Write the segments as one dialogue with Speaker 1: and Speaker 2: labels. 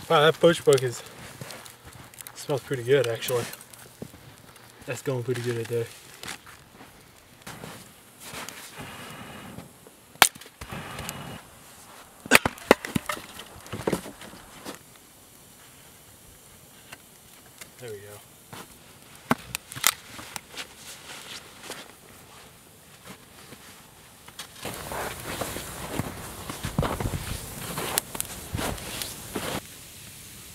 Speaker 1: Wow, that poach bug smells pretty good actually. That's going pretty good today. There we go.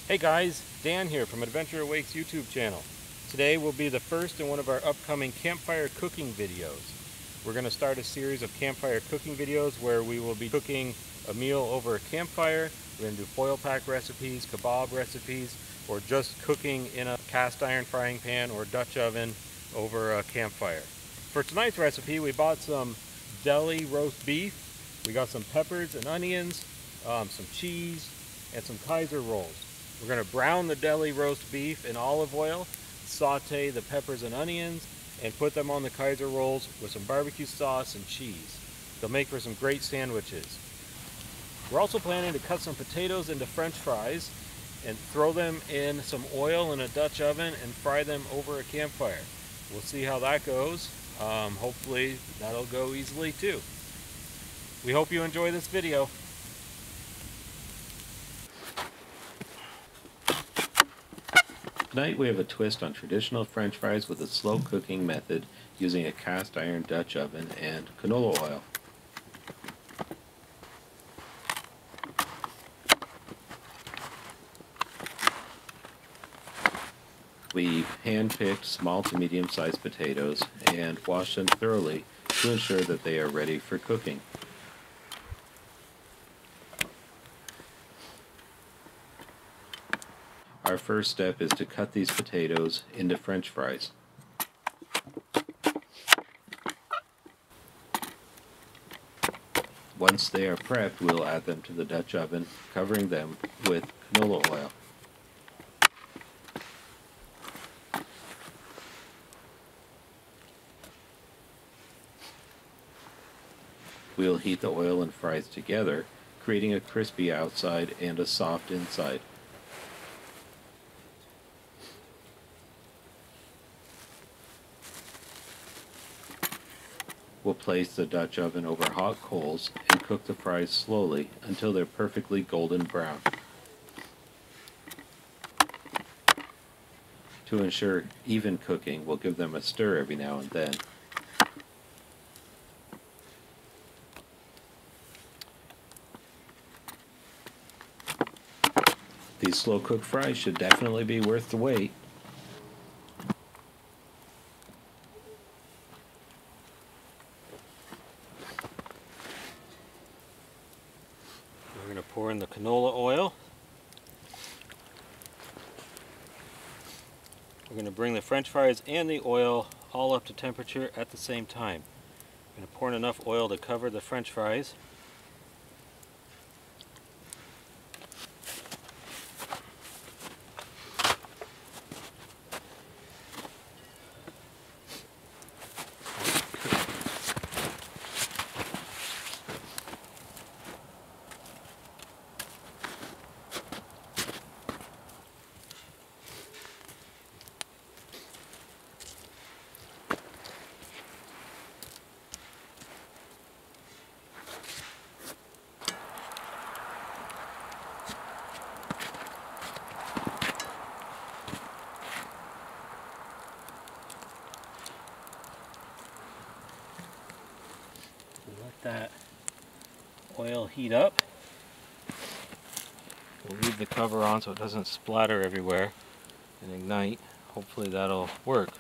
Speaker 2: Hey guys, Dan here from Adventure Awakes YouTube channel. Today will be the first in one of our upcoming campfire cooking videos. We're going to start a series of campfire cooking videos where we will be cooking a meal over a campfire. We're going to do foil pack recipes, kebab recipes, or just cooking in a cast iron frying pan or Dutch oven over a campfire. For tonight's recipe, we bought some deli roast beef. We got some peppers and onions, some cheese, and some Kaiser rolls. We're going to brown the deli roast beef in olive oil, saute the peppers and onions, and put them on the Kaiser rolls with some barbecue sauce and cheese. They'll make for some great sandwiches. We're also planning to cut some potatoes into French fries and throw them in some oil in a Dutch oven and fry them over a campfire. We'll see how that goes. Hopefully that'll go easily too. We hope you enjoy this video.
Speaker 3: Tonight we have a twist on traditional French fries with a slow cooking method using a cast iron Dutch oven and canola oil. We've hand-picked small to medium-sized potatoes and washed them thoroughly to ensure that they are ready for cooking. Our first step is to cut these potatoes into French fries. Once they are prepped, we'll add them to the Dutch oven, covering them with canola oil. We'll heat the oil and fries together, creating a crispy outside and a soft inside. We'll place the Dutch oven over hot coals and cook the fries slowly until they're perfectly golden brown. To ensure even cooking, we'll give them a stir every now and then. These slow-cooked fries should definitely be worth the wait.
Speaker 2: We're going to pour in the canola oil. We're going to bring the French fries and the oil all up to temperature at the same time. We're going to pour in enough oil to cover the French fries. Let that oil heat up. We'll leave the cover on so it doesn't splatter everywhere and ignite. Hopefully that'll work.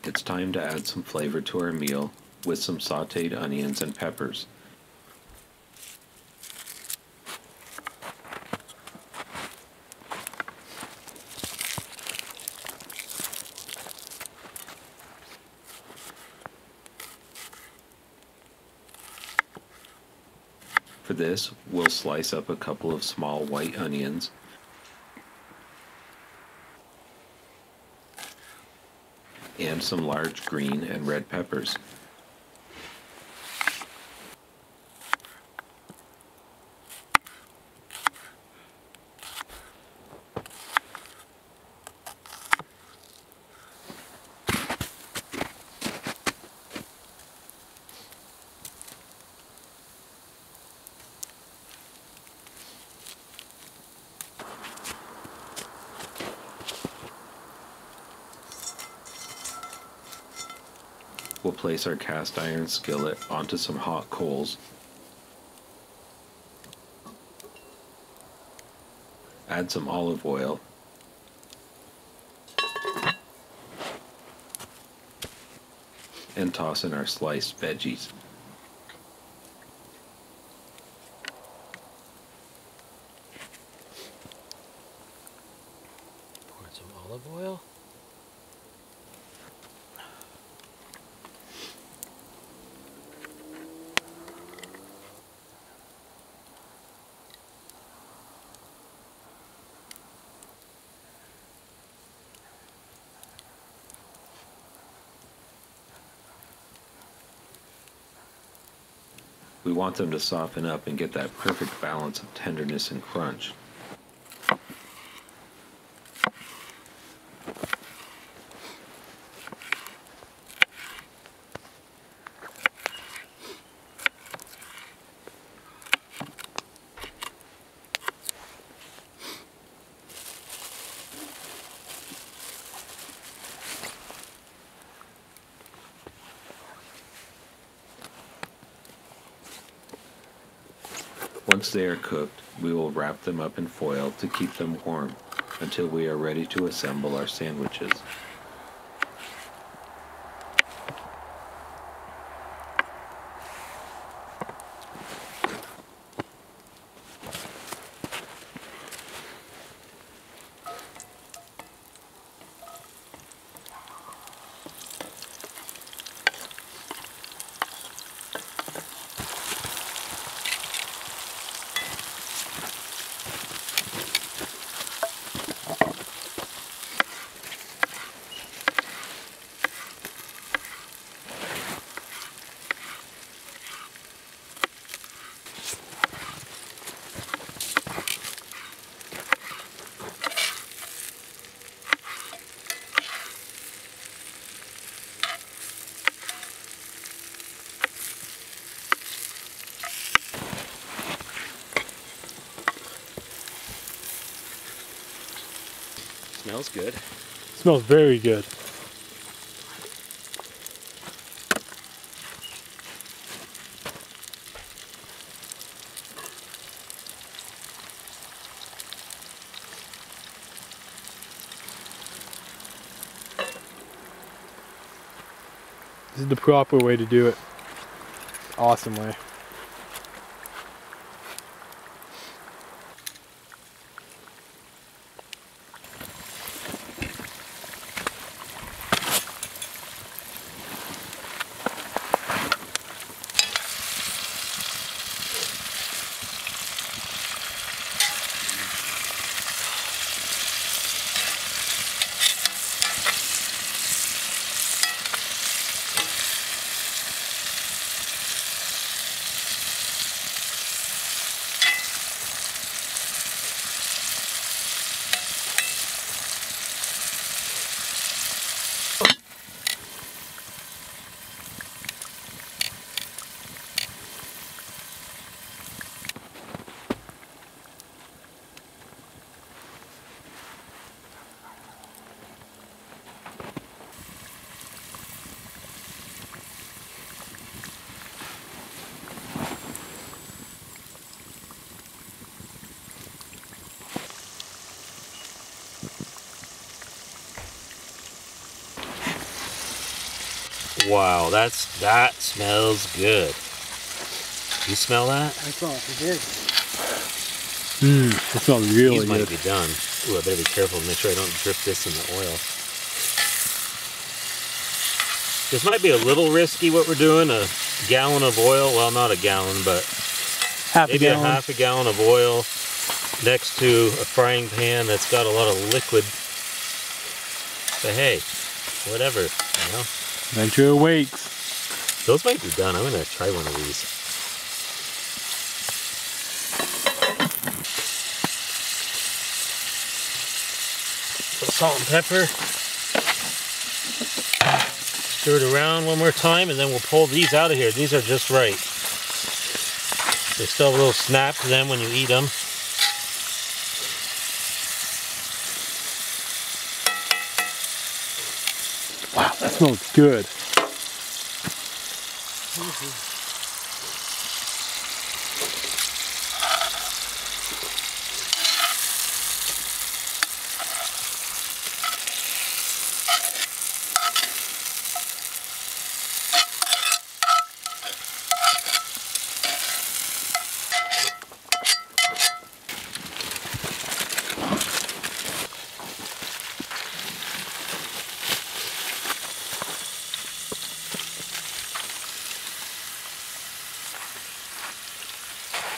Speaker 3: It's time to add some flavor to our meal with some sauteed onions and peppers. For this, we'll slice up a couple of small white onions and some large green and red peppers. We'll place our cast iron skillet onto some hot coals. Add some olive oil. And toss in our sliced veggies.
Speaker 2: Pour in some olive oil.
Speaker 3: We want them to soften up and get that perfect balance of tenderness and crunch. Once they are cooked, we will wrap them up in foil to keep them warm until we are ready to assemble our sandwiches.
Speaker 2: Smells good.
Speaker 1: Smells very good. This is the proper way to do it. Awesome way.
Speaker 2: Wow, that smells good. You smell that?
Speaker 4: I smell it. It is.
Speaker 1: It smells really
Speaker 2: These might
Speaker 1: good.
Speaker 2: be done. Ooh, I better be careful to make sure I don't drip this in the oil. This might be a little risky what we're doing. A gallon of oil, well, not a gallon, but maybe a half a gallon of oil next to a frying pan that's got a lot of liquid. But hey, whatever, you know.
Speaker 1: Adventure awaits.
Speaker 2: Those might be done. I'm gonna try one of these. Put salt and pepper. Stir it around one more time, and then we'll pull these out of here. These are just right. They still have a little snap to them when you eat them.
Speaker 1: Wow, that smells good.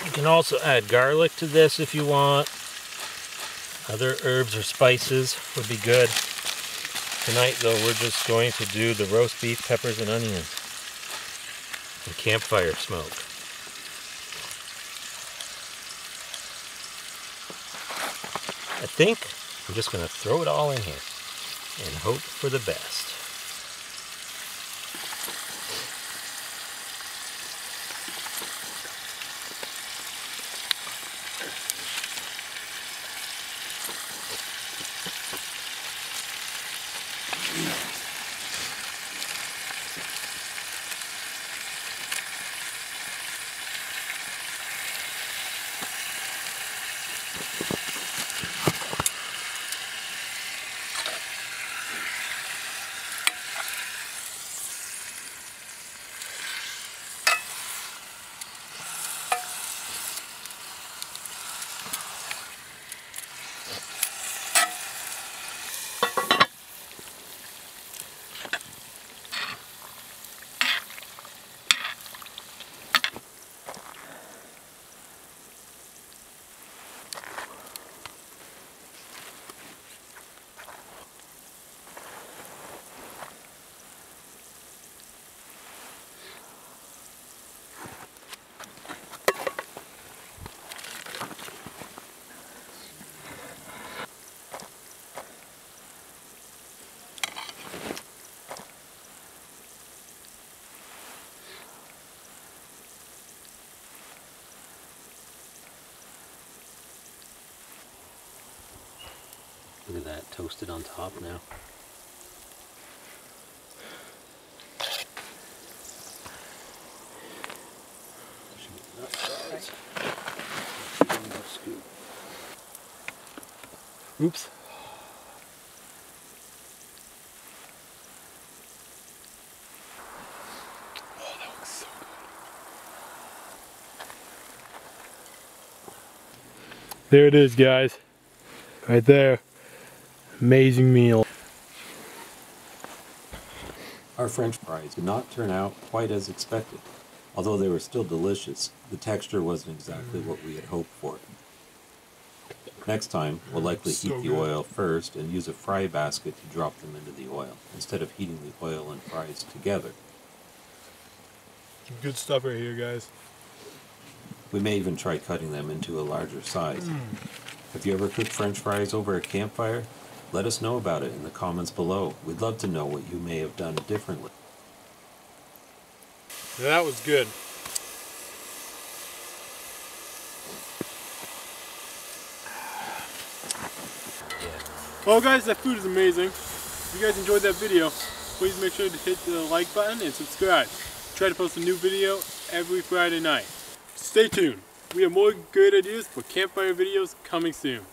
Speaker 2: You can also add garlic to this if you want. Other herbs or spices would be good. Tonight though, we're just going to do the roast beef, peppers and onions and campfire smoke. I think I'm just going to throw it all in here and hope for the best. Look at that, toasted on top now.
Speaker 1: Oops. Oh, that looks so good. There it is, guys. Right there. Amazing meal.
Speaker 3: Our French fries did not turn out quite as expected. Although they were still delicious, the texture wasn't exactly what we had hoped for. Next time, we'll likely heat the oil first and use a fry basket to drop them into the oil, instead of heating the oil and fries together.
Speaker 1: Good stuff right here, guys.
Speaker 3: We may even try cutting them into a larger size. Have you ever cooked French fries over a campfire? Let us know about it in the comments below. We'd love to know what you may have done differently.
Speaker 1: That was good. Well guys, that food is amazing. If you guys enjoyed that video, please make sure to hit the like button and subscribe. Try to post a new video every Friday night. Stay tuned. We have more great ideas for campfire videos coming soon.